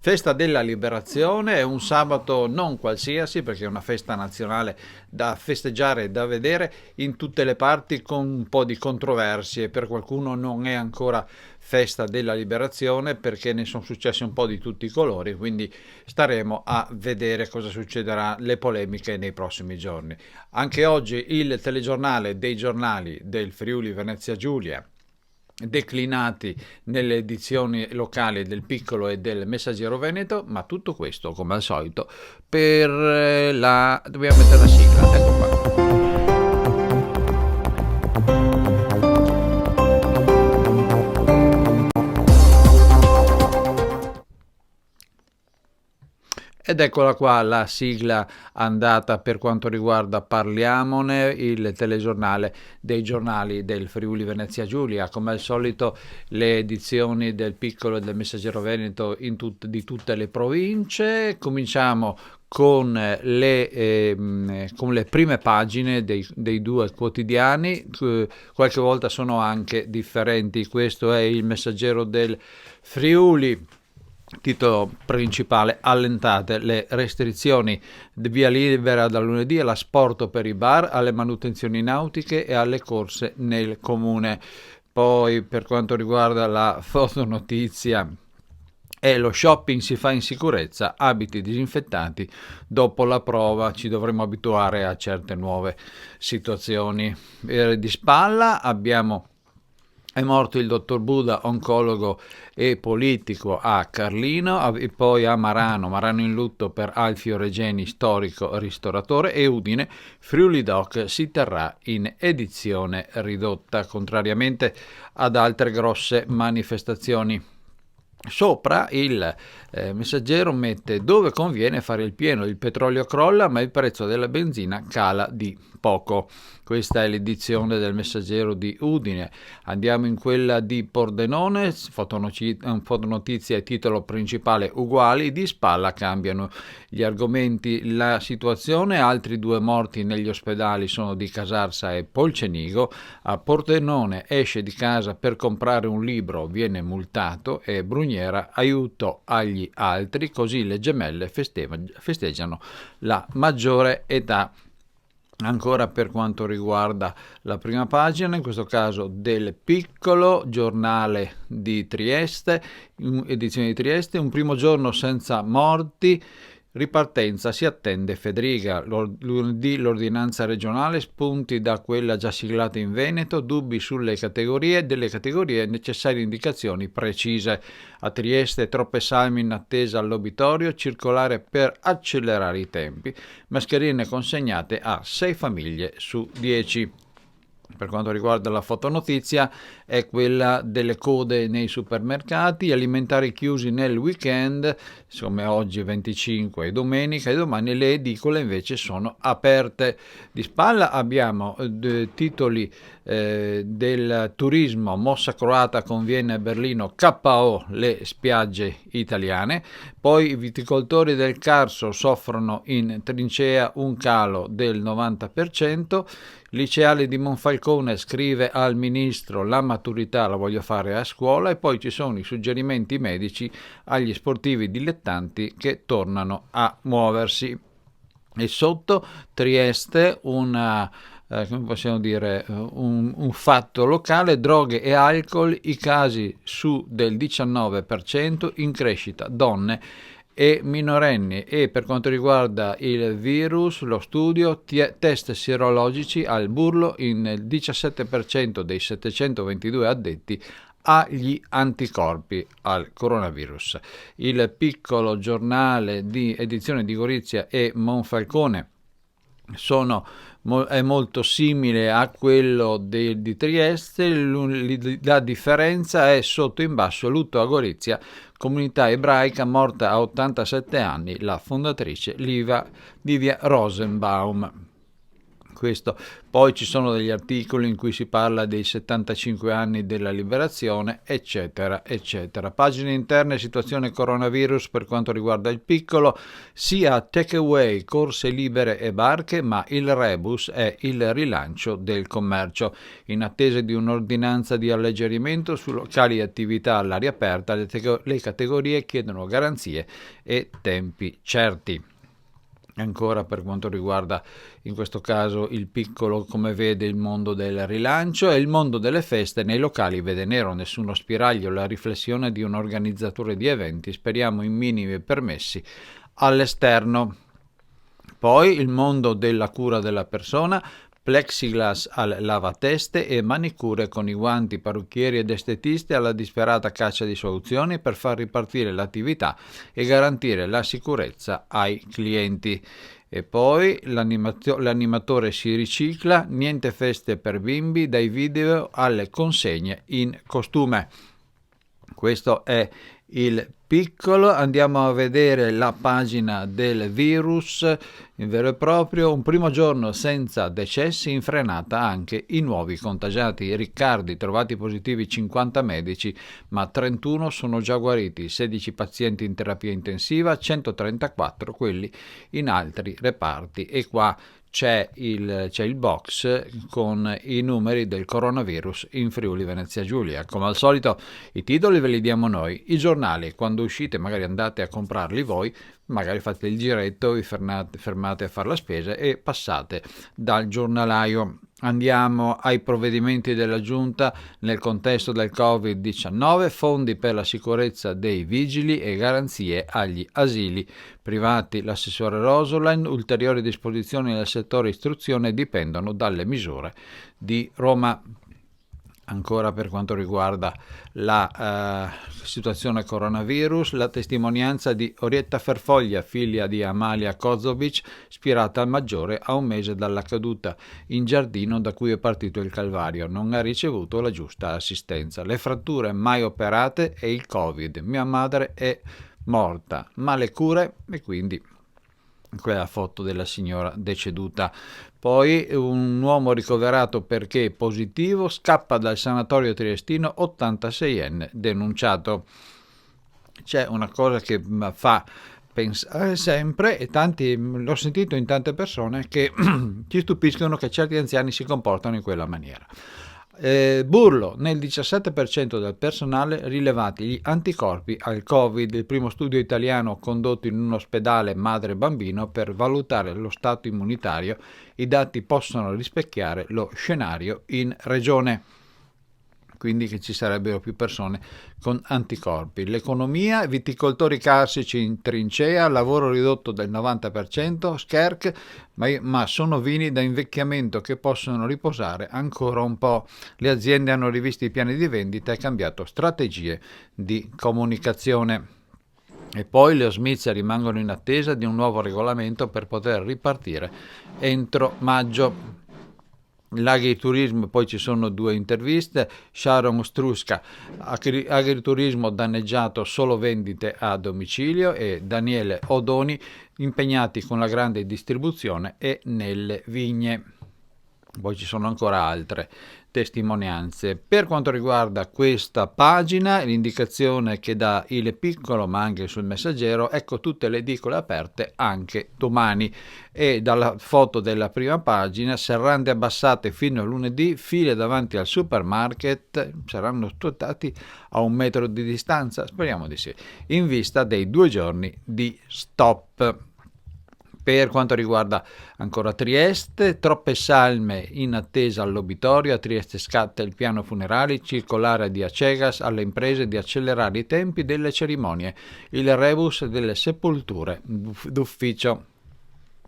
Festa della Liberazione è un sabato non qualsiasi perché è una festa nazionale da festeggiare e da vedere in tutte le parti con un po' di controversie. Per qualcuno non è ancora festa della Liberazione perché ne sono successe un po' di tutti i colori, quindi staremo a vedere cosa succederà, le polemiche nei prossimi giorni. Anche oggi il telegiornale dei giornali del Friuli Venezia Giulia declinati nelle edizioni locali del Piccolo e del Messaggero Veneto, ma tutto questo, come al solito, per la... dobbiamo mettere la sigla, ecco qua. Ed eccola qua la sigla andata per quanto riguarda Parliamone, il telegiornale dei giornali del Friuli Venezia Giulia. Come al solito le edizioni del Piccolo e del Messaggero Veneto di tutte le province. Cominciamo con le prime pagine dei due quotidiani, qualche volta sono anche differenti. Questo è il Messaggero del Friuli. Titolo principale: allentate le restrizioni, via libera da lunedì all'asporto per i bar, alle manutenzioni nautiche e alle corse nel comune. Poi per quanto riguarda la fotonotizia, e lo shopping si fa in sicurezza, abiti disinfettati, dopo la prova ci dovremo abituare a certe nuove situazioni. Di spalla abbiamo: è morto il dottor Buda, oncologo e politico a Carlino, e poi a Marano in lutto per Alfio Regeni, storico ristoratore, e Udine, Friuli Doc si terrà in edizione ridotta, contrariamente ad altre grosse manifestazioni. Sopra il Messaggero mette: dove conviene fare il pieno, il petrolio crolla ma il prezzo della benzina cala di poco. Questa è l'edizione del Messaggero di Udine. Andiamo in quella di Pordenone, fotonotizia e titolo principale uguali, di spalla cambiano gli argomenti, la situazione: altri 2 morti negli ospedali sono di Casarsa e Polcenigo. A Pordenone: esce di casa per comprare un libro, viene multato, e Brugnera: aiuto agli altri, così le gemelle festeggiano la maggiore età. Ancora per quanto riguarda la prima pagina, in questo caso del Piccolo, giornale di Trieste, edizione di Trieste: un primo giorno senza morti, ripartenza si attende Federica. Lunedì l'ordinanza regionale, spunti da quella già siglata in Veneto, dubbi sulle categorie, delle categorie, necessarie indicazioni precise. A Trieste troppe salme in attesa all'obitorio, circolare per accelerare i tempi, mascherine consegnate a 6 famiglie su 10. Per quanto riguarda la fotonotizia è quella delle code nei supermercati, alimentari chiusi nel weekend, come oggi 25 e domenica, e domani le edicole invece sono aperte. Di spalla abbiamo titoli del turismo: mossa croata conviene a Berlino, KO le spiagge italiane. Poi i viticoltori del Carso soffrono in trincea, un calo del 90%. Liceale di Monfalcone scrive al ministro: la maturità la voglio fare a scuola. E poi ci sono i suggerimenti medici agli sportivi dilettanti che tornano a muoversi. E sotto Trieste come possiamo dire, un fatto locale: droghe e alcol, i casi su del 19%, in crescita donne e minorenni. E per quanto riguarda il virus, lo studio: test sierologici al burlo in 17% dei 722 addetti agli anticorpi al coronavirus. Il Piccolo, giornale di edizione di Gorizia e Monfalcone, è molto simile a quello di Trieste. La differenza è sotto in basso: lutto a Gorizia, comunità ebraica morta a 87 anni, la fondatrice Livia Rosenbaum. Questo. Poi ci sono degli articoli in cui si parla dei 75 anni della liberazione, eccetera, eccetera. Pagine interne, situazione coronavirus per quanto riguarda il piccolo, sia takeaway, corse libere e barche, ma il rebus è il rilancio del commercio. In attesa di un'ordinanza di alleggerimento su locali e attività all'aria aperta, le categorie chiedono garanzie e tempi certi. Ancora per quanto riguarda in questo caso il piccolo, come vede il mondo del rilancio, e il mondo delle feste nei locali vede nero, nessuno spiraglio, la riflessione di un organizzatore di eventi, speriamo in minimi permessi all'esterno. Poi il mondo della cura della persona, plexiglass al lavateste e manicure con i guanti, parrucchieri ed estetisti alla disperata caccia di soluzioni per far ripartire l'attività e garantire la sicurezza ai clienti. E poi l'animatore si ricicla, niente feste per bimbi, dai video alle consegne in costume. Questo è il piccolo. Andiamo a vedere la pagina del virus, il vero e proprio. Un primo giorno senza decessi, in frenata anche i nuovi contagiati. Riccardi, trovati positivi 50 medici, ma 31 sono già guariti, 16 pazienti in terapia intensiva, 134 quelli in altri reparti. E qua c'è il box con i numeri del coronavirus in Friuli Venezia Giulia. Come al solito i titoli ve li diamo noi, i giornali quando uscite magari andate a comprarli voi, magari fate il giretto, vi fermate a fare la spesa e passate dal giornalaio. Andiamo ai provvedimenti della Giunta nel contesto del Covid-19, fondi per la sicurezza dei vigili e garanzie agli asili privati. L'assessore Rosolen, ulteriori disposizioni nel settore istruzione dipendono dalle misure di Roma. Ancora per quanto riguarda la situazione coronavirus, la testimonianza di Orietta Ferfoglia, figlia di Amalia Kozovic, spirata al maggiore a un mese dalla caduta in giardino da cui è partito il calvario. Non ha ricevuto la giusta assistenza. Le fratture mai operate e il Covid. Mia madre è morta, ma le cure, e quindi quella foto della signora deceduta. Poi un uomo ricoverato perché positivo scappa dal sanatorio triestino, 86enne denunciato. C'è una cosa che fa pensare sempre, e l'ho sentito in tante persone che ci stupiscono che certi anziani si comportano in quella maniera. Burlo, nel 17% del personale rilevati gli anticorpi al Covid, il primo studio italiano condotto in un ospedale madre-bambino per valutare lo stato immunitario. I dati possono rispecchiare lo scenario in regione, quindi che ci sarebbero più persone con anticorpi. L'economia, viticoltori carsici in trincea, lavoro ridotto del 90%, scherch, ma sono vini da invecchiamento che possono riposare ancora un po'. Le aziende hanno rivisto i piani di vendita e cambiato strategie di comunicazione. E poi le Smith rimangono in attesa di un nuovo regolamento per poter ripartire entro maggio. L'agriturismo, poi ci sono due interviste. Sharon Struska, agriturismo danneggiato, solo vendite a domicilio, e Daniele Odoni, impegnati con la grande distribuzione e nelle vigne. Poi ci sono ancora altre testimonianze. Per quanto riguarda questa pagina, l'indicazione che dà il piccolo, ma anche sul Messaggero, ecco tutte le edicole aperte anche domani. E dalla foto della prima pagina, serrande abbassate fino a lunedì, file davanti al supermarket, saranno stati a 1 metro di distanza? Speriamo di sì, in vista dei 2 giorni di stop. Per quanto riguarda ancora Trieste, troppe salme in attesa all'obitorio. A Trieste scatta il piano funerali, circolare di Acegas alle imprese di accelerare i tempi delle cerimonie, il rebus delle sepolture d'ufficio.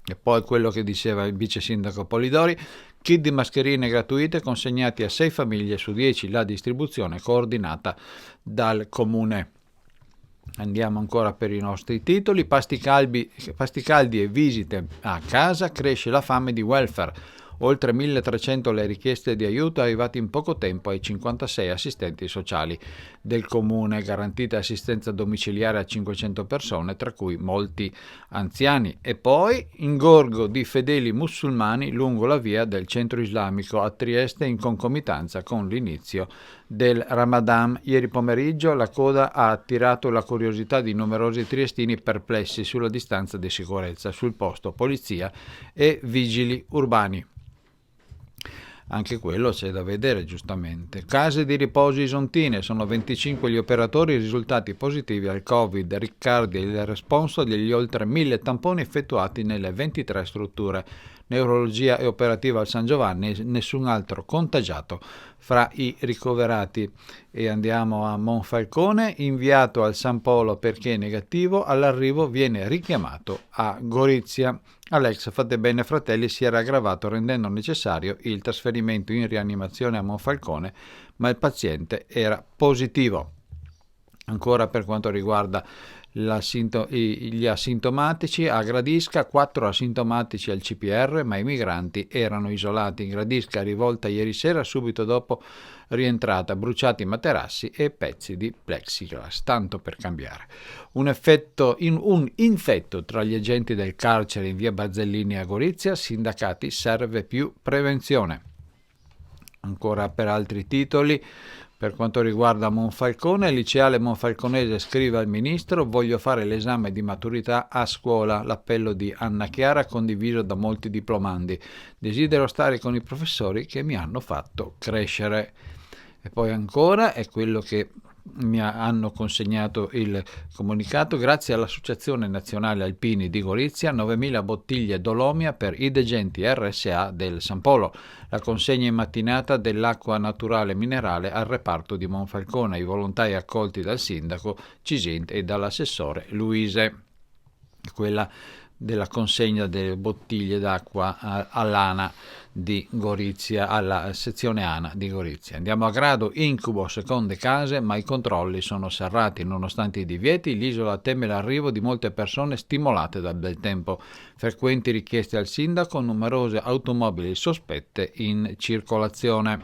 E poi quello che diceva il vice sindaco Polidori, kit di mascherine gratuite consegnati a 6 famiglie su 10, la distribuzione coordinata dal comune. Andiamo ancora per i nostri titoli. Pasti caldi e visite a casa, cresce la fame di welfare. oltre 1300 le richieste di aiuto arrivate in poco tempo ai 56 assistenti sociali del comune, garantita assistenza domiciliare a 500 persone, tra cui molti anziani. E poi ingorgo di fedeli musulmani lungo la via del centro islamico a Trieste in concomitanza con l'inizio del Ramadan. Ieri pomeriggio la coda ha attirato la curiosità di numerosi triestini perplessi sulla distanza di sicurezza, sul posto polizia e vigili urbani. Anche quello c'è da vedere, giustamente. Case di riposo isontine, sono 25 gli operatori risultati positivi al Covid. Riccardi è il responso degli oltre 1000 tamponi effettuati nelle 23 strutture. Neurologia e operativa al San Giovanni, nessun altro contagiato fra i ricoverati. E andiamo a Monfalcone, inviato al San Polo perché negativo, all'arrivo viene richiamato a Gorizia. All'ex Fatebenefratelli Fratelli si era aggravato rendendo necessario il trasferimento in rianimazione a Monfalcone, ma il paziente era positivo. Ancora per quanto riguarda gli asintomatici, a Gradisca 4 asintomatici al CPR, ma i migranti erano isolati. In Gradisca rivolta ieri sera, subito dopo rientrata, bruciati materassi e pezzi di plexiglass, tanto per cambiare. Un infetto tra gli agenti del carcere in via Barzellini a Gorizia, sindacati serve più prevenzione. Ancora per altri titoli, per quanto riguarda Monfalcone, il liceale monfalconese scrive al ministro: voglio fare l'esame di maturità a scuola, l'appello di Anna Chiara condiviso da molti diplomandi, desidero stare con i professori che mi hanno fatto crescere. E poi ancora è quello che mi hanno consegnato il comunicato: grazie all'Associazione Nazionale Alpini di Gorizia, 9.000 bottiglie Dolomia per i degenti RSA del San Polo. La consegna in mattinata dell'acqua naturale minerale al reparto di Monfalcone, i volontari accolti dal sindaco Cisint e dall'assessore Luise. Quella della consegna delle bottiglie d'acqua all'ANA di Gorizia, alla sezione ANA di Gorizia. Andiamo a Grado, incubo seconde case, ma i controlli sono serrati. Nonostante i divieti, l'isola teme l'arrivo di molte persone stimolate dal bel tempo. Frequenti richieste al sindaco, numerose automobili sospette in circolazione.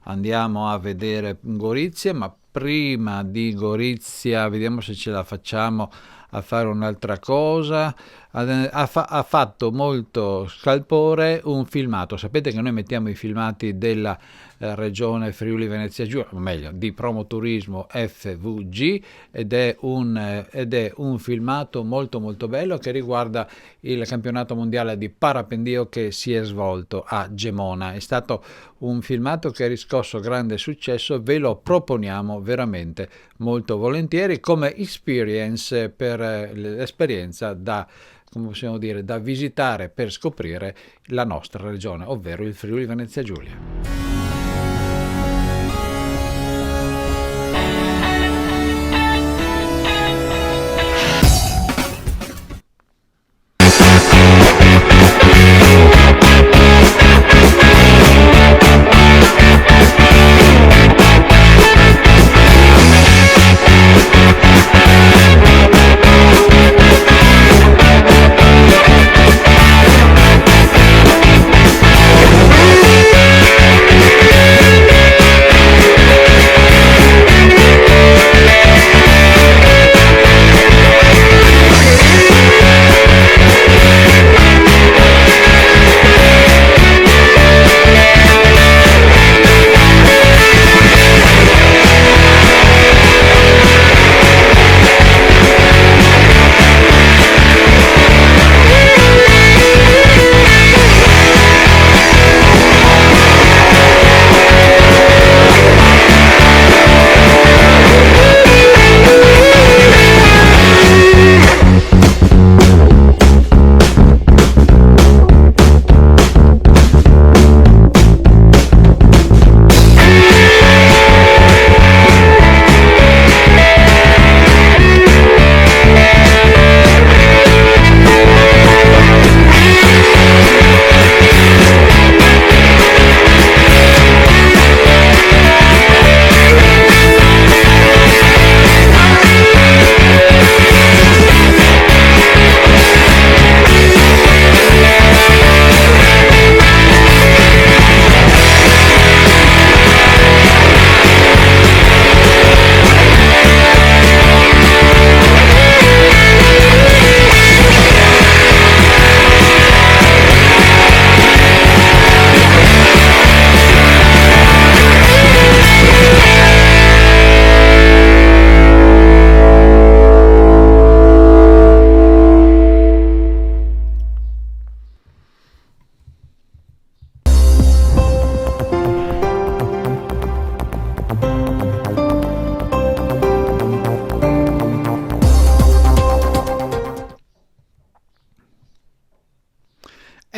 Andiamo a vedere Gorizia, ma prima di Gorizia vediamo se ce la facciamo a fare un'altra cosa. Ha fatto molto scalpore un filmato. Sapete che noi mettiamo i filmati della regione Friuli Venezia Giulia, o meglio di Promoturismo FVG, ed è un filmato molto molto bello che riguarda il campionato mondiale di parapendio che si è svolto a Gemona. È stato un filmato che ha riscosso grande successo, ve lo proponiamo veramente molto volentieri come experience, per l'esperienza da visitare per scoprire la nostra regione, ovvero il Friuli Venezia Giulia.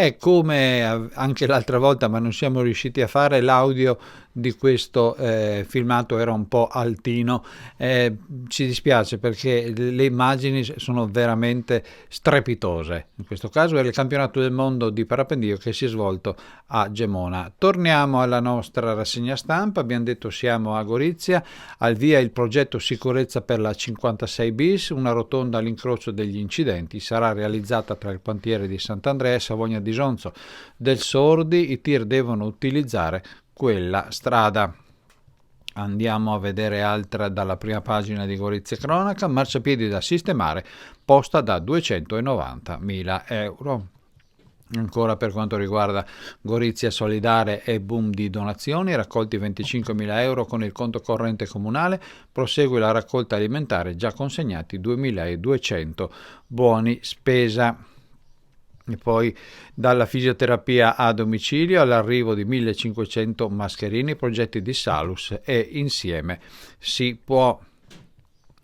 è come anche l'altra volta, ma non siamo riusciti a fare l'audio di questo filmato, era un po' altino, ci dispiace perché le immagini sono veramente strepitose. In questo caso è il campionato del mondo di parapendio che si è svolto a Gemona. Torniamo alla nostra rassegna stampa. Abbiamo detto siamo a Gorizia, al via il progetto sicurezza per la 56 bis, una rotonda all'incrocio degli incidenti sarà realizzata tra il cantiere di Sant'Andrea e Savogna di Sonzo del Sordi. I tir devono utilizzare quella strada. Andiamo a vedere altra dalla prima pagina di Gorizia Cronaca. Marciapiedi da sistemare, posta da 290.000 euro. Ancora per quanto riguarda Gorizia Solidare e boom di donazioni, raccolti 25.000 euro con il conto corrente comunale, prosegue la raccolta alimentare, già consegnati 2.200 buoni spesa. E poi dalla fisioterapia a domicilio all'arrivo di 1.500 mascherine, progetti di Salus e Insieme si può.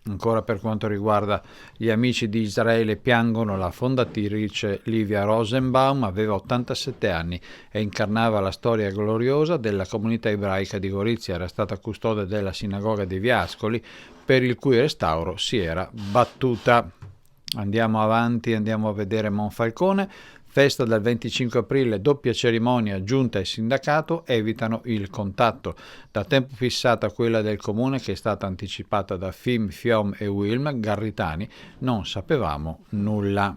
Ancora per quanto riguarda gli amici di Israele, piangono la fondatrice Livia Rosenbaum, aveva 87 anni e incarnava la storia gloriosa della comunità ebraica di Gorizia, era stata custode della sinagoga di Viascoli, per il cui restauro si era battuta. Andiamo avanti, andiamo a vedere Monfalcone. Festa del 25 aprile, doppia cerimonia, giunta e sindacato evitano il contatto. Da tempo fissata quella del comune che è stata anticipata da FIM, FIOM e WILM Garritani, non sapevamo nulla.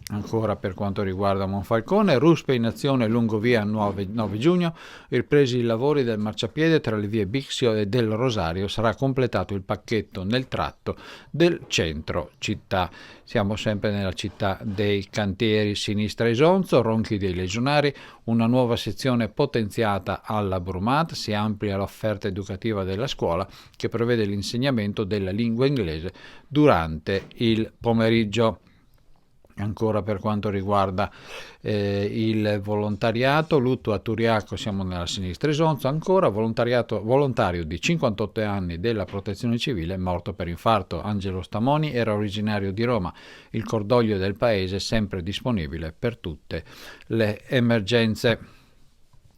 Ancora per quanto riguarda Monfalcone, Ruspe in azione lungo via 9 giugno, ripresi i lavori del marciapiede tra le vie Bixio e del Rosario, sarà completato il pacchetto nel tratto del centro città. Siamo sempre nella città dei cantieri, Sinistra Isonzo, Ronchi dei Legionari, una nuova sezione potenziata alla Brumat, si amplia l'offerta educativa della scuola che prevede l'insegnamento della lingua inglese durante il pomeriggio. Ancora per quanto riguarda il volontariato, lutto a Turiaco, siamo nella Sinistra Isonzo, ancora volontario di 58 anni della protezione civile, morto per infarto. Angelo Stamoni era originario di Roma, il cordoglio del paese sempre disponibile per tutte le emergenze.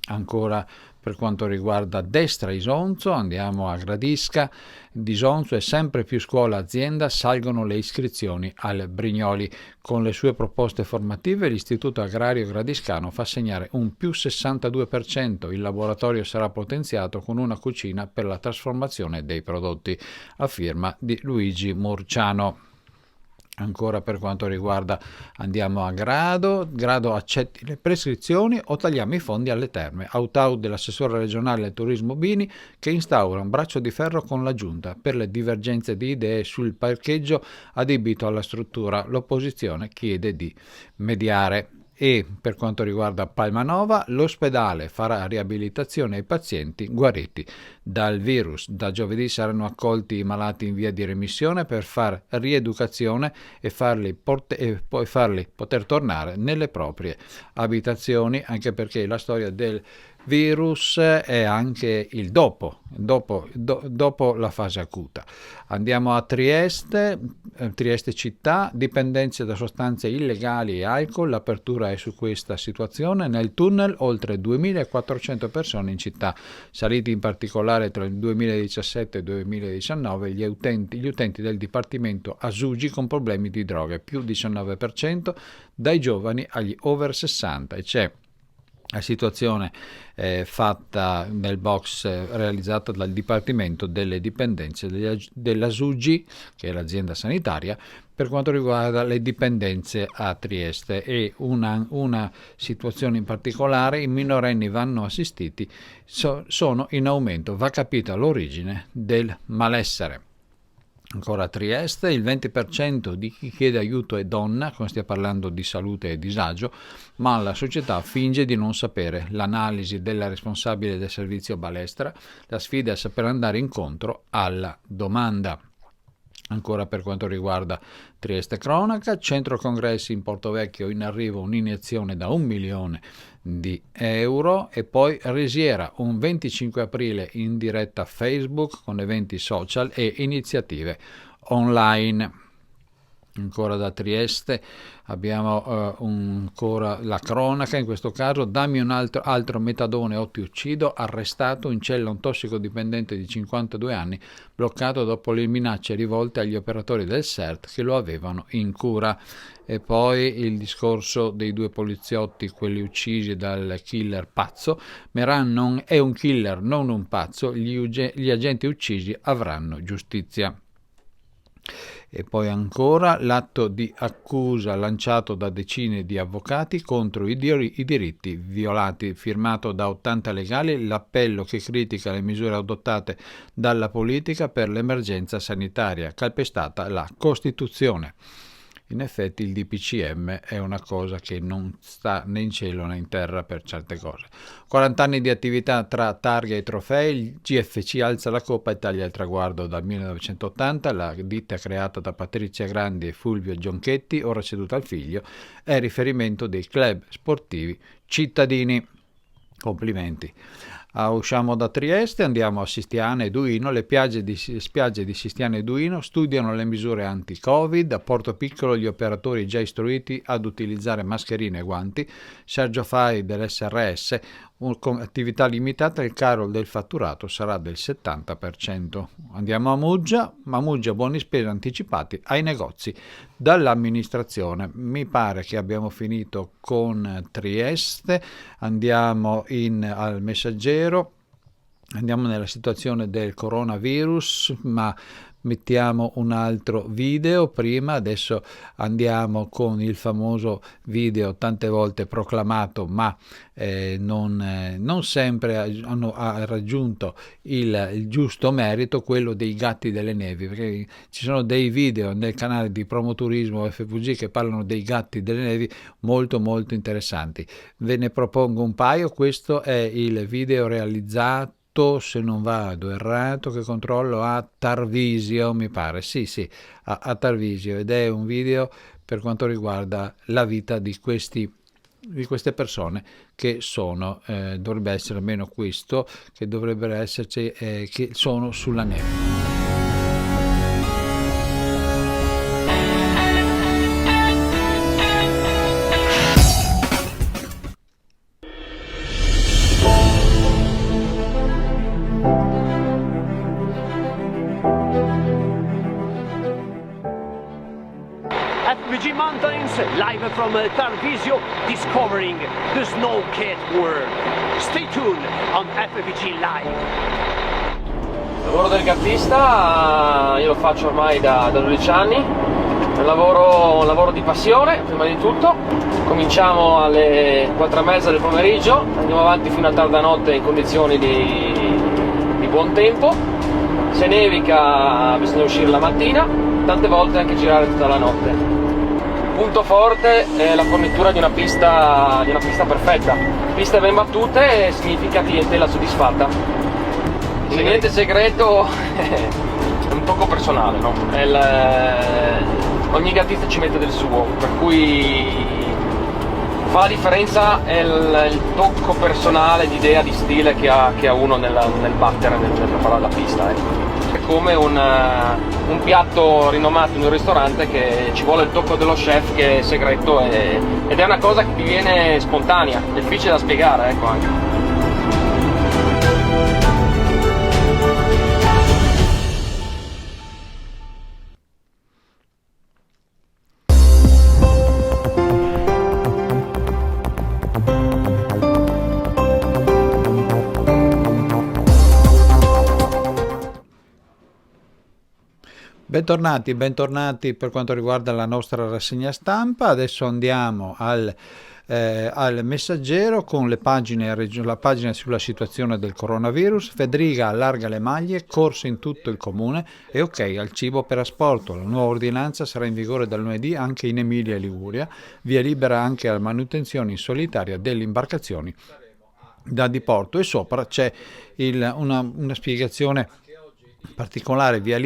Ancora per quanto riguarda Destra Isonzo, andiamo a Gradisca. D'Isonzo è sempre più scuola azienda, salgono le iscrizioni al Brignoli. Con le sue proposte formative l'Istituto Agrario Gradiscano fa segnare un più 62%. Il laboratorio sarà potenziato con una cucina per la trasformazione dei prodotti, a firma di Luigi Murciano. Ancora per quanto riguarda, andiamo a Grado accetti le prescrizioni o tagliamo i fondi alle terme. Out dell'assessore regionale al turismo Bini che instaura un braccio di ferro con la giunta per le divergenze di idee sul parcheggio adibito alla struttura. L'opposizione chiede di mediare. E per quanto riguarda Palmanova, l'ospedale farà riabilitazione ai pazienti guariti dal virus. Da giovedì saranno accolti i malati in via di remissione per far rieducazione e poi farli poter tornare nelle proprie abitazioni, anche perché la storia del virus è anche il dopo la fase acuta. Andiamo a Trieste città, dipendenze da sostanze illegali e alcol, l'apertura è su questa situazione. Nel tunnel oltre 2.400 persone in città, saliti in particolare tra il 2017 e il 2019 gli utenti del dipartimento Asugi con problemi di droghe, più 19% dai giovani agli over 60, e c'è la situazione fatta nel box realizzato dal Dipartimento delle Dipendenze della SUGI, che è l'azienda sanitaria, per quanto riguarda le dipendenze a Trieste, e una situazione in particolare: i minorenni vanno assistiti, sono in aumento, va capita l'origine del malessere. Ancora a Trieste, il 20% di chi chiede aiuto è donna, non stiamo parlando di salute e disagio, ma la società finge di non sapere. L'analisi della responsabile del servizio Balestra, la sfida è saper andare incontro alla domanda. Ancora per quanto riguarda Trieste Cronaca, centro congressi in Portovecchio, in arrivo un'iniezione da 1 milione di euro, e poi Risiera un 25 aprile in diretta Facebook con eventi social e iniziative online. Ancora da Trieste abbiamo ancora la cronaca, in questo caso: dammi un altro metadone o ti uccido, arrestato in cella un tossicodipendente di 52 anni bloccato dopo le minacce rivolte agli operatori del CERT che lo avevano in cura. E poi il discorso dei due poliziotti, quelli uccisi dal killer pazzo: Meran non è un killer, non un pazzo, gli agenti uccisi avranno giustizia. E poi ancora l'atto di accusa lanciato da decine di avvocati contro i diritti violati, firmato da 80 legali, l'appello che critica le misure adottate dalla politica per l'emergenza sanitaria, calpestata la Costituzione. In effetti il DPCM è una cosa che non sta né in cielo né in terra per certe cose. 40 anni di attività tra targhe e trofei, il GFC alza la coppa e taglia il traguardo. Dal 1980 la ditta creata da Patrizia Grandi e Fulvio Gionchetti, ora ceduta al figlio, è riferimento dei club sportivi cittadini. Complimenti. Usciamo da Trieste, andiamo a Sistiana e Duino. Le spiagge di Sistiana e Duino studiano le misure anti-Covid. A Porto Piccolo gli operatori già istruiti ad utilizzare mascherine e guanti. Sergio Fai dell'SRS: con attività limitata il caro del fatturato sarà del 70%. Andiamo a Muggia, buoni spesa anticipati ai negozi dall'amministrazione. Mi pare che abbiamo finito con Trieste. Andiamo al Messaggero, andiamo nella situazione del coronavirus, ma mettiamo un altro video prima. Adesso andiamo con il famoso video tante volte proclamato, ma non sempre ha raggiunto il giusto merito, quello dei gatti delle nevi, perché ci sono dei video nel canale di Promoturismo FVG che parlano dei gatti delle nevi molto molto interessanti. Ve ne propongo un paio. Questo è il video realizzato, se non vado errato, che controllo, a Tarvisio, mi pare, sì, a Tarvisio, ed è un video per quanto riguarda la vita di queste persone che sono, dovrebbe essere almeno questo, che dovrebbero esserci, che sono sulla neve. FVG Mountains, live from Tarvisio, discovering the Snowcat world. Stay tuned on FVG Live. Il lavoro del gattista io lo faccio ormai da 12 anni, è un lavoro di passione prima di tutto. Cominciamo alle 4:30 del pomeriggio, andiamo avanti fino a tarda notte in condizioni di buon tempo. Se nevica bisogna uscire la mattina, tante volte anche girare tutta la notte. Il punto forte è la fornitura di una pista perfetta. Piste ben battute significa clientela soddisfatta. Se niente segreto è un tocco personale, no? Ogni gattista ci mette del suo, per cui fa la differenza è il tocco personale, di idea, di stile che ha uno nel battere, nel preparare la pista. È come un piatto rinomato in un ristorante che ci vuole il tocco dello chef, che è segreto, ed è una cosa che ti viene spontanea, è difficile da spiegare, ecco, anche. Bentornati per quanto riguarda la nostra rassegna stampa. Adesso andiamo al Messaggero con la pagina sulla situazione del coronavirus. Federica allarga le maglie, corse in tutto il comune e ok al cibo per asporto. La nuova ordinanza sarà in vigore dal lunedì anche in Emilia e Liguria, via libera anche alla manutenzione in solitaria delle imbarcazioni da diporto. E sopra c'è una spiegazione particolare via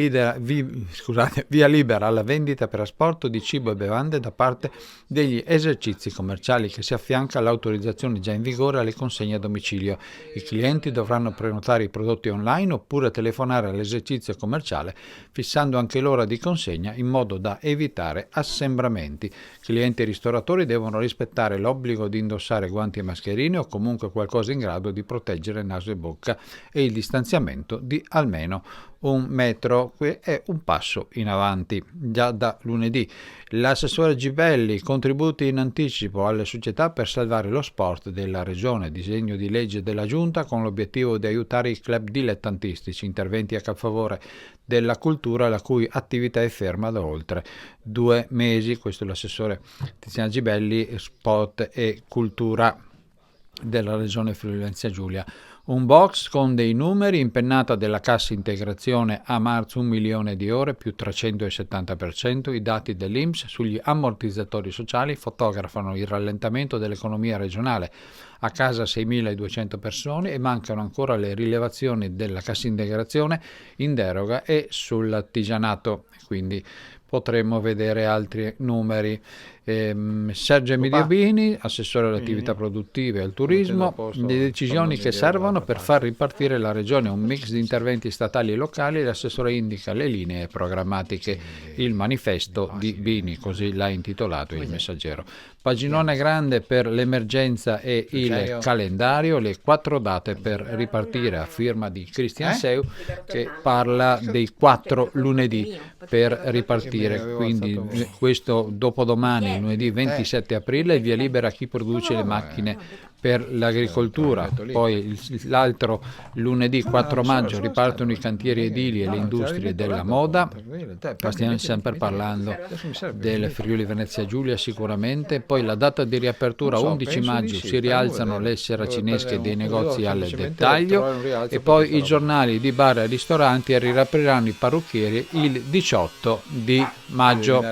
libera alla vendita per asporto di cibo e bevande da parte degli esercizi commerciali, che si affianca all'autorizzazione già in vigore alle consegne a domicilio. I clienti dovranno prenotare i prodotti online oppure telefonare all'esercizio commerciale fissando anche l'ora di consegna in modo da evitare assembramenti. Clienti e ristoratori devono rispettare l'obbligo di indossare guanti e mascherine o comunque qualcosa in grado di proteggere naso e bocca e il distanziamento di almeno 1 metro. È un passo in avanti già da lunedì. L'assessore Gibelli: contributi in anticipo alle società per salvare lo sport della regione, disegno di legge della giunta con l'obiettivo di aiutare i club dilettantistici, interventi a favore della cultura la cui attività è ferma da oltre 2 mesi. Questo è l'assessore Tiziana Gibelli, sport e cultura della regione Friuli Venezia Giulia. Un box con dei numeri, impennata della cassa integrazione a marzo 1 milione di ore più 370%. I dati dell'INPS sugli ammortizzatori sociali fotografano il rallentamento dell'economia regionale. A casa 6.200 persone e mancano ancora le rilevazioni della cassa integrazione in deroga e sull'artigianato, quindi potremmo vedere altri numeri. Sergio Emiliobini, assessore alle attività produttive e al turismo: le decisioni che servono per far ripartire la regione, un mix di interventi statali e locali. L'assessore indica le linee programmatiche, il manifesto di Bini, così l'ha intitolato il Messaggero. Paginone grande per l'emergenza e il calendario, le 4 date per ripartire, a firma di Christian Seu, che parla dei 4 lunedì per ripartire. Quindi questo dopodomani, lunedì 27 aprile, via libera a chi produce le macchine per l'agricoltura. Poi l'altro lunedì 4 maggio ripartono i cantieri edili e le industrie della moda. Stiamo sempre parlando del Friuli Venezia Giulia sicuramente. Poi la data di riapertura 11 maggio, si rialzano le seracinesche dei negozi al dettaglio, e poi i giornali di bar e ristoranti, e riapriranno i parrucchieri il 18 di maggio.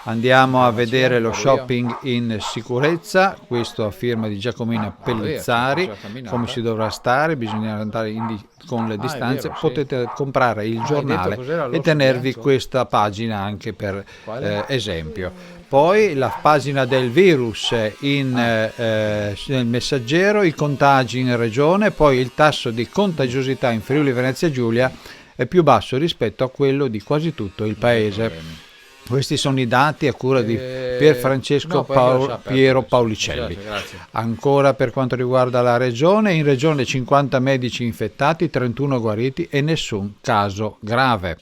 Andiamo a vedere lo shopping in sicurezza, questo a firma di Giacomina Pellizzari. Come si dovrà stare? Bisogna andare con le distanze. Potete comprare il giornale e tenervi questa pagina anche per esempio. Poi la pagina del virus nel Messaggero, i contagi in regione, poi il tasso di contagiosità in Friuli Venezia Giulia è più basso rispetto a quello di quasi tutto il paese. Questi sono i dati a cura di Pier Francesco Piero Paulicelli. Ancora per quanto riguarda la regione, in regione 50 medici infettati, 31 guariti e nessun caso grave.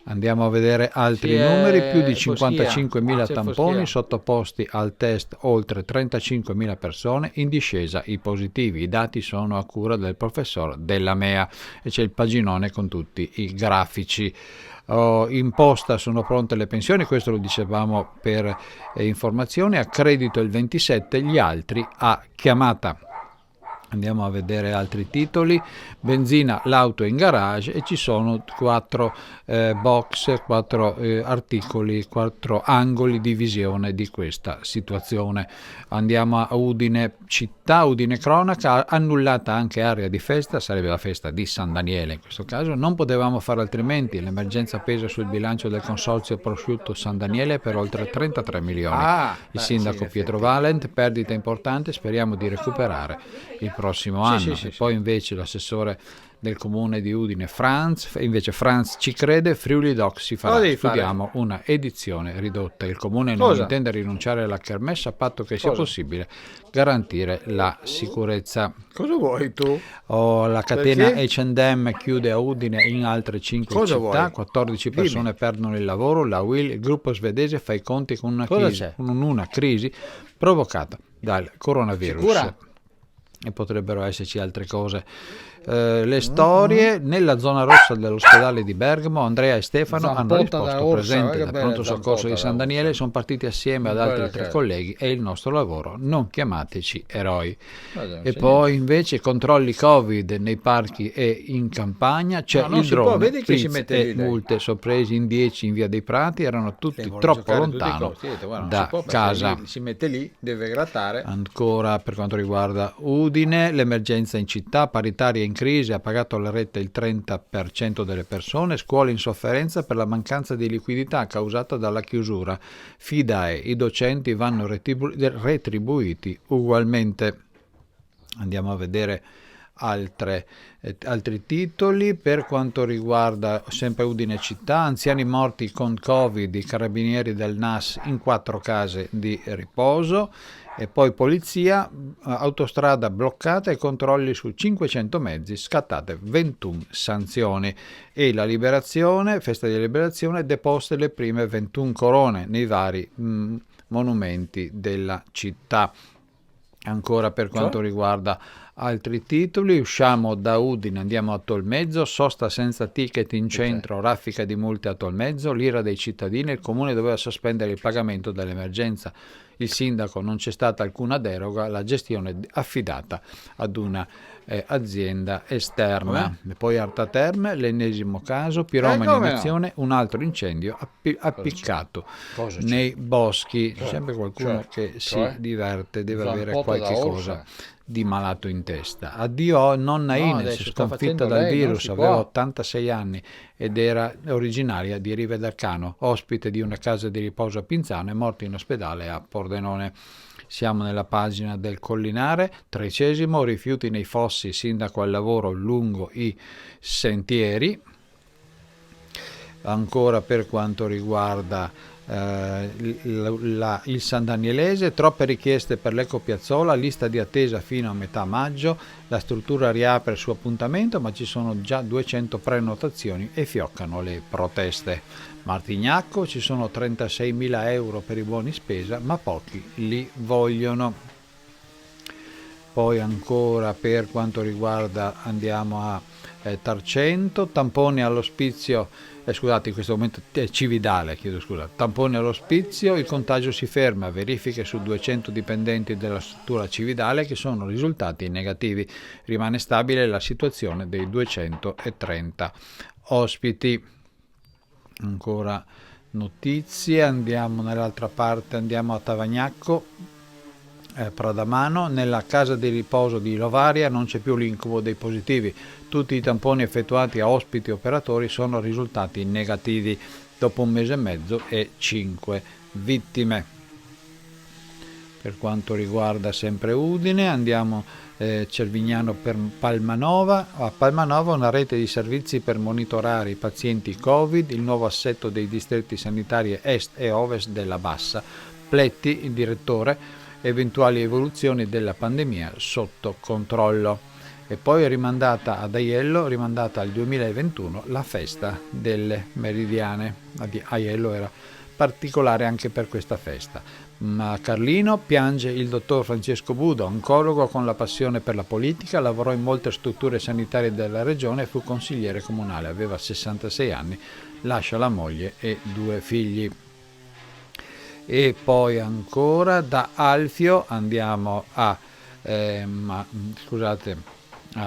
Andiamo a vedere altri numeri: più di 55.000 tamponi sottoposti al test, oltre 35.000 persone, in discesa i positivi. I dati sono a cura del professor Della Mea e c'è il paginone con tutti i grafici. In posta sono pronte le pensioni, questo lo dicevamo per informazione, a credito il 27, gli altri a chiamata. Andiamo a vedere altri titoli: benzina, l'auto in garage, e ci sono 4 box, 4 articoli, 4 angoli di visione di questa situazione. Andiamo a Udine città, Udine cronaca: annullata anche area di festa, sarebbe la festa di San Daniele in questo caso, non potevamo fare altrimenti, l'emergenza pesa sul bilancio del consorzio prosciutto San Daniele per oltre 33 milioni. Il sindaco Pietro Valent: perdita importante, speriamo di recuperare il prossimo anno. E poi invece l'assessore del comune di Udine Franz ci crede, Friuli Doc si farà, studiamo una edizione ridotta, il comune non intende rinunciare alla kermesse a patto che sia possibile garantire la sicurezza. Cosa vuoi tu? La catena H&M chiude a Udine in altre 5 città, 14 persone perdono il lavoro, la UIL, il gruppo svedese, fa i conti con una crisi provocata dal coronavirus. Sicura? E potrebbero esserci altre cose. Le storie nella zona rossa dell'ospedale di Bergamo, Andrea e Stefano hanno risposto presente dal pronto soccorso di San Daniele, sono partiti assieme ad altri 3 colleghi, è il nostro lavoro, non chiamateci eroi. E poi invece controlli Covid nei parchi e in campagna, c'è il drone, e multe, sorpresi in 10 in via dei Prati, erano tutti troppo lontano da casa. Si mette lì, deve grattare. Ancora per quanto riguarda Udine, l'emergenza in città, paritaria in crisi, ha pagato la rete il 30% delle persone, scuole in sofferenza per la mancanza di liquidità causata dalla chiusura, FIDAE, i docenti vanno retribuiti ugualmente. Andiamo a vedere altri titoli. Per quanto riguarda sempre Udine città, anziani morti con Covid, i carabinieri del NAS in 4 case di riposo. E poi polizia, autostrada bloccata e controlli su 500 mezzi, scattate 21 sanzioni. E la Liberazione, festa di Liberazione, deposte le prime 21 corone nei vari monumenti della città. Ancora per quanto riguarda altri titoli, usciamo da Udine, andiamo a Tolmezzo, sosta senza ticket in centro, raffica di multe a Tolmezzo, l'ira dei cittadini, il comune doveva sospendere il pagamento dell'emergenza. Il sindaco, non c'è stata alcuna deroga, la gestione affidata ad una azienda esterna. E poi Arta Terme, l'ennesimo caso, piromani in azione, un altro incendio appiccato nei boschi. C'è sempre qualcuno che si diverte, deve avere qualche cosa di malato in testa. Addio nonna Ines, sconfitta dal virus, aveva 86 anni ed era originaria di Rive del Cano, ospite di una casa di riposo a Pinzano, è morta in ospedale a Pordenone. Siamo nella pagina del Collinare, 13°, rifiuti nei fossi, sindaco al lavoro lungo i sentieri. Ancora per quanto riguarda il San Danielese, troppe richieste per l'Eco Piazzola, lista di attesa fino a metà maggio, la struttura riapre il suo appuntamento ma ci sono già 200 prenotazioni e fioccano le proteste. Martignacco, ci sono 36.000 euro per i buoni spesa ma pochi li vogliono. Poi ancora per quanto riguarda, andiamo a Tarcento, tamponi all'ospizio, scusate, in questo momento è Cividale, tamponi all'ospizio, il contagio si ferma, verifiche su 200 dipendenti della struttura Cividale che sono risultati negativi, rimane stabile la situazione dei 230 ospiti. Ancora notizie, andiamo nell'altra parte, andiamo a Tavagnacco, Pradamano, nella casa di riposo di Lovaria non c'è più l'incubo dei positivi, tutti i tamponi effettuati a ospiti e operatori sono risultati negativi dopo 1 mese e mezzo e 5 vittime. Per quanto riguarda sempre Udine, andiamo Cervignano per Palmanova. A Palmanova una rete di servizi per monitorare i pazienti Covid, il nuovo assetto dei distretti sanitari est e ovest della Bassa. Pletti, il direttore, eventuali evoluzioni della pandemia sotto controllo. E poi è rimandata ad Aiello, rimandata al 2021 la festa delle Meridiane. Aiello era particolare anche per questa festa. Ma Carlino piange il dottor Francesco Budo, oncologo con la passione per la politica, lavorò in molte strutture sanitarie della regione e fu consigliere comunale, aveva 66 anni, lascia la moglie e 2 figli. E poi ancora da Alfio andiamo a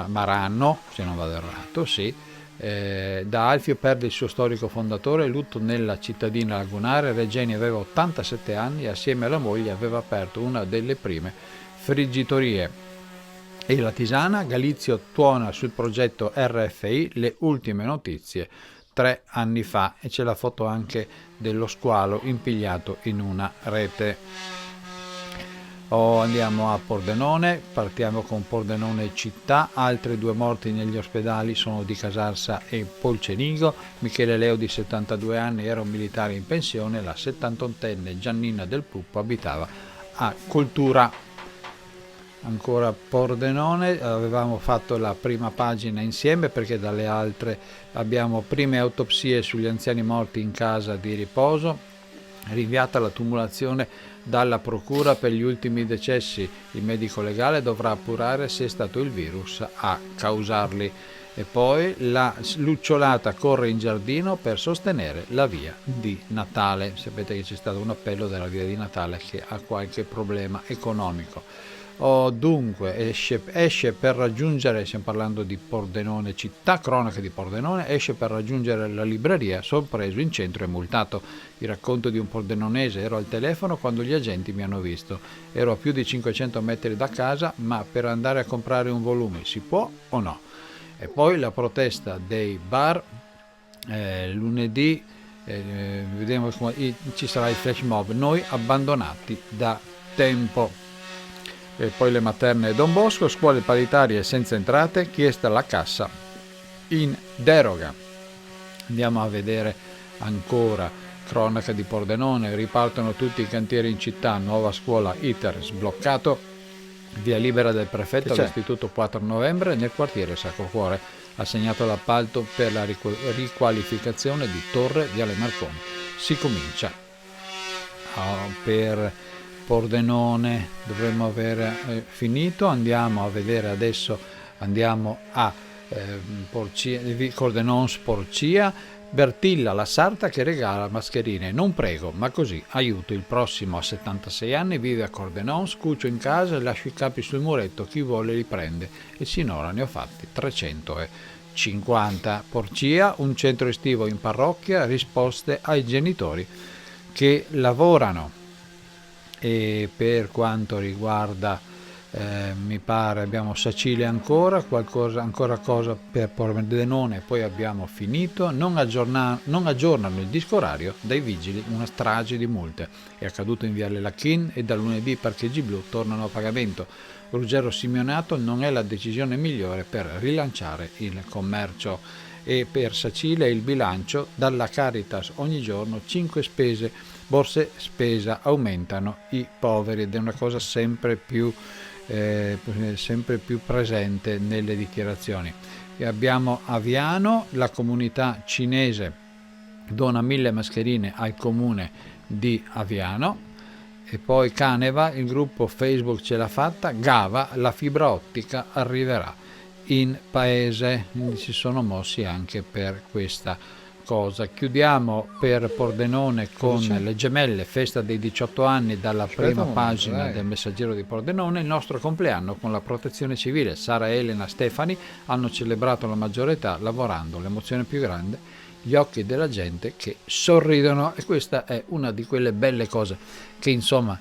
Marano, se non vado errato, sì. Da Alfio perde il suo storico fondatore, lutto nella cittadina lagunare. Regeni aveva 87 anni e assieme alla moglie aveva aperto una delle prime friggitorie. E la Tisana, Galizio tuona sul progetto RFI, le ultime notizie 3 anni fa, e c'è la foto anche dello squalo impigliato in una rete. Andiamo a Pordenone, partiamo con Pordenone città, altre 2 morti negli ospedali sono di Casarsa e Polcenigo. Michele Leo di 72 anni era un militare in pensione, la 78enne Giannina del Puppo abitava a Cultura. Ancora Pordenone, avevamo fatto la prima pagina insieme perché dalle altre abbiamo prime autopsie sugli anziani morti in casa di riposo, rinviata la tumulazione dalla procura per gli ultimi decessi, il medico legale dovrà appurare se è stato il virus a causarli. E poi la lucciolata corre in giardino per sostenere la via di Natale. Sapete che c'è stato un appello della via di Natale che ha qualche problema economico. Dunque esce per raggiungere, stiamo parlando di Pordenone città, cronache di Pordenone, esce per raggiungere la libreria, sorpreso in centro e multato. Il racconto di un pordenonese: ero al telefono quando gli agenti mi hanno visto, ero a più di 500 metri da casa, ma per andare a comprare un volume si può o no? E poi la protesta dei bar lunedì, vediamo ci sarà il flash mob, noi abbandonati da tempo. E poi le materne Don Bosco, scuole paritarie senza entrate, chiesta la cassa in deroga. Andiamo a vedere ancora cronaca di Pordenone, ripartono tutti i cantieri in città, nuova scuola ITER sbloccato, via libera del prefetto all'Istituto 4 novembre, nel quartiere Sacro Cuore assegnato l'appalto per la riqualificazione di Torre Viale Marconi. Si comincia. Per Pordenone dovremmo aver finito, andiamo a vedere adesso, andiamo a Cordenons Porcia, Bertilla la sarta che regala mascherine, non prego ma così aiuto il prossimo a 76 anni, vive a Cordenons, cucio in casa e lascio i capi sul muretto, chi vuole li prende e sinora ne ho fatti 350. Porcia, un centro estivo in parrocchia, risposte ai genitori che lavorano. E per quanto riguarda mi pare abbiamo Sacile ancora cosa per Pordenone, poi abbiamo finito. Non aggiornano il disco orario dai vigili, una strage di multe è accaduto in viale Lachin e da lunedì i parcheggi blu tornano a pagamento. Ruggero Simeonato, non è la decisione migliore per rilanciare il commercio. E per Sacile il bilancio, dalla Caritas ogni giorno 5 borse spesa, aumentano i poveri ed è una cosa sempre più presente nelle dichiarazioni. E abbiamo Aviano, la comunità cinese dona 1000 mascherine al comune di Aviano. E poi Caneva, il gruppo Facebook ce l'ha fatta, Gava, la fibra ottica arriverà in paese, quindi si sono mossi anche per questa cosa. Chiudiamo per Pordenone con le gemelle, festa dei 18 anni dalla prima pagina del Messaggero di Pordenone, il nostro compleanno con la protezione civile. Sara Elena Stefani hanno celebrato la maggiore età lavorando, l'emozione più grande, gli occhi della gente che sorridono, e questa è una di quelle belle cose che insomma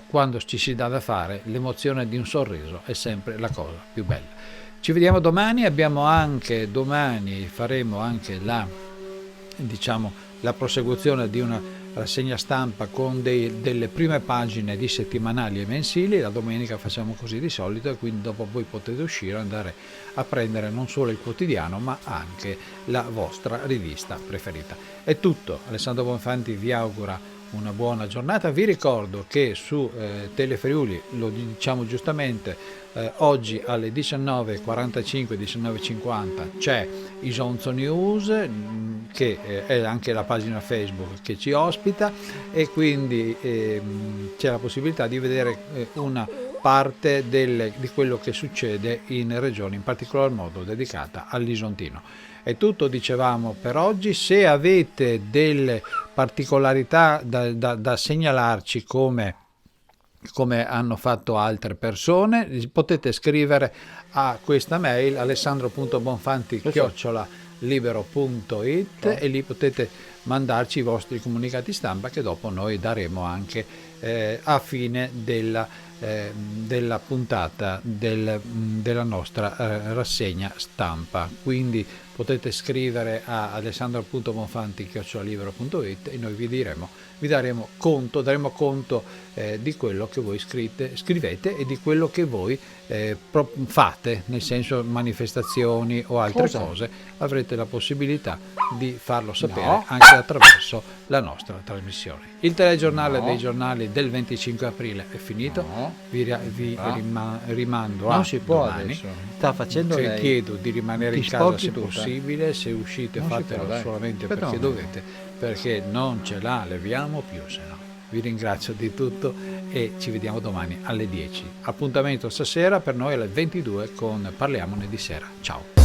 quando ci si dà da fare, l'emozione di un sorriso è sempre la cosa più bella. Ci vediamo domani, faremo anche la prosecuzione di una rassegna stampa con delle prime pagine di settimanali e mensili. La domenica facciamo così di solito e quindi dopo voi potete uscire e andare a prendere non solo il quotidiano ma anche la vostra rivista preferita. È tutto, Alessandro Bonfanti vi augura una buona giornata. Vi ricordo che su Telefriuli, lo diciamo giustamente, oggi alle 19:45 19:50 c'è Isonzo News, che è anche la pagina Facebook che ci ospita, e quindi c'è la possibilità di vedere una parte di quello che succede in regione, in particolar modo dedicata all'Isontino. È tutto, dicevamo, per oggi. Se avete delle particolarità da segnalarci come hanno fatto altre persone, potete scrivere a questa mail alessandro.bonfanti@libero.it e lì potete mandarci i vostri comunicati stampa che dopo noi daremo anche a fine della puntata della nostra rassegna stampa. Quindi potete scrivere a alessandro.bonfanti@libero.it e noi daremo conto di quello che voi scrivete e di quello che voi fate, nel senso manifestazioni o altre cose, avrete la possibilità di farlo sapere anche attraverso la nostra trasmissione. Il telegiornale dei giornali del 25 aprile è finito, vi rimando non a si può domani. adesso. Sta facendo lei. Chiedo di rimanere in casa se possibile, se uscite Non si fatelo può, solamente dai. perché dovete, perché non ce la leviamo più se no. Vi ringrazio di tutto e ci vediamo domani alle 10. Appuntamento stasera per noi alle 22 con Parliamone di sera. Ciao.